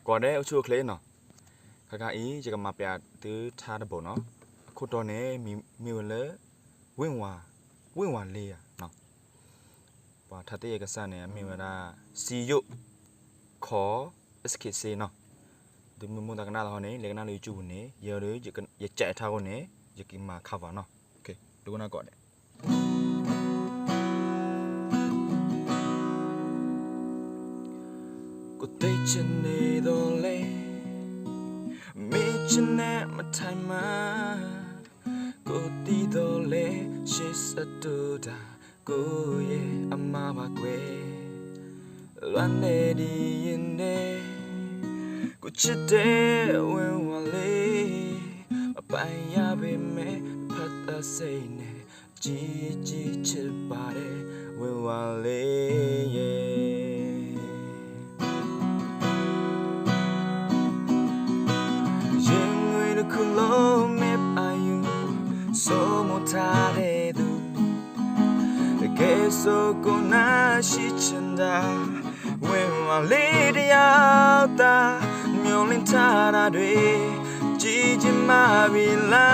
ก่อนได้เอาชั่วเคลนเนาะข้าอีจะกำมาเปียตื้อชาดบ่เนาะคนตอนนี้มีวันเลยวิ่งว่าเลยอ่ะเนาะว่าถ้าที่เอกสารเนี่ยมีเวลาซียุขอสกิเซเนาะดูมือตะกันหน้าเราเนี่ยเล็กหน้าเลยจูเนี่ยเยอะเลยจะแจกท่าคนเนี่ยจะกินมาข้าวเนาะโอเคดูกันหน้าก่อนเนี่ยกูได้ฉันในโดเลมีฉันแน่มาไทยมากูตีโดเลชิสตูดากูเย่อามาบากเวล้วนเดดียินเดกูชิดเดเววาลีมาไปยาเบเมพัตตาเซเนจีชิดบาเดเววาลีเย่คุณโลมิบอายุสมุทาเดดูเกโซกุนาชิชันดาเววาลีเดียวตาเมียวลินทาราด้วยจีจิมาบิลา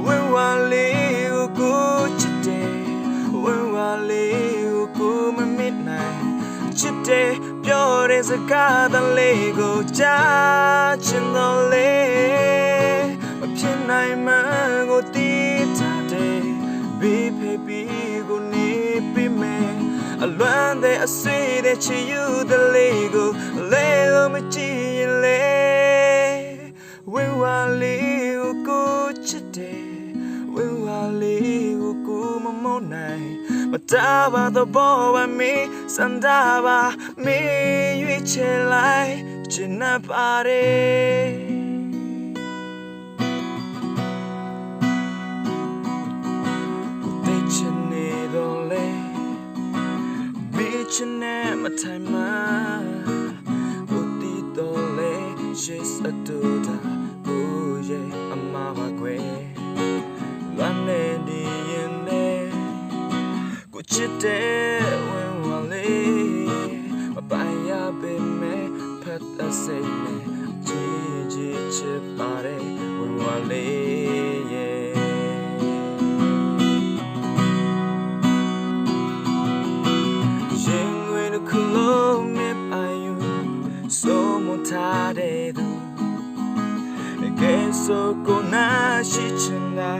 เววาลีอุกุจิเดเววาลีอุกุมันมิดไนจิเดပြောတဲ့စကားတလေးကိုကြားချင်တော့လေမဖြစ်နိုင်မှန်းကိုတည်ထားတယ်ဘေးဖေးပြီးကိုနေပြီးမယ်အလွမ်းတဲ့အစေးတဲ့ချစ်ယူတလေးကိုလဲလို့မကြည့်ရင်လေဝင်းဝါလေးကိုချစ်တယ်ဝင်းဝါလေးကိုမမုန်းနိုင်မတားပါတော့ဘောပါမီစန္ဒပါမီရွေးချယ်လိုက်ချင်နာပါတယ်ကိုသိချင်နေတော့လေမေးချင်နေမထိုင်မှာကိုတီးတော့လေရှေ့စတူတာကိုရဲ့အမပါကွယ်လွမ်းနေဒီရင်လေချစ်တဲ့ဝင်ဝါလေးမပိုင်ရပေမဲ့ဖတ်သစိတ်နဲ့ကြီးချစ်ပါတယ်ဝင်ဝါလေးရဲ့ရင်ဝင်တစ်ခုလုံးနဲ့ပိုင်ယူစိုးမထားတဲ့သူကဲဆိုကိုနာရှိချင်တာ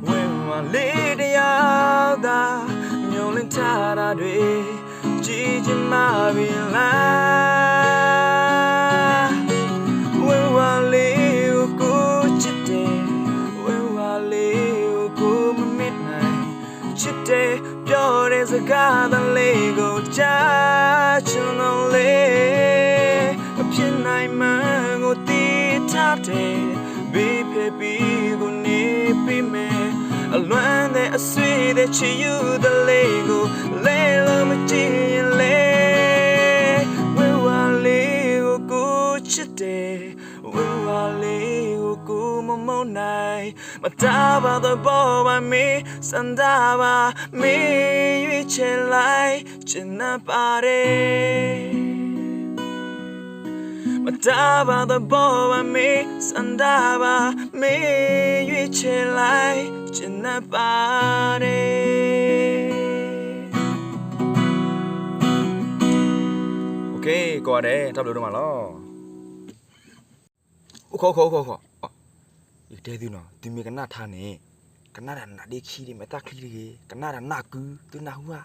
ဝင်ဝါလေးတရားသာမျိုးလင်းထားတာတွေကြည်ချင်မှပြီလားဝဲဝါလေးကိုချစ်တယ်ဝဲဝါလေးကိုမမစ်နိုင်ချစ်တယ်ပြောတဲ့စကားတလေးကိုကြားချင်တော့လေမဖြစ်နိုင်မှန်းကိုတည်ထားတယ်ဘေးဖေးပြီးကိုနေပြီးမယ်အလွမ်းတဲ့အဆွေးတဲ့ချီယူတလေးကိုလဲလို့မကြည့်ရင်လေဝဲဝါလေးကိုချစ်တယ်ဝဲဝါလေးကိုမမုန်းနိုင်မတားပါတော့ဘောပါမီစန္ဒပါမီရွေးချယ်လိုက်ချင်နာပါတယ်မတားပါတော့ဘောပါမီစန္ဒပါမီရွေးချယ်လိုက်ချင်နာပါတယ်โอเคก่อนเด้ทำดูมาแล้วโอ้ขออีกเดี๋ยวดูหน่อยดูมีกันหน้าทานนี่กันหน้าดันหน้าเด็กขี้ดิไม่ตาขี้ดิกันหน้าดันหน้ากูตัวหน้าหัว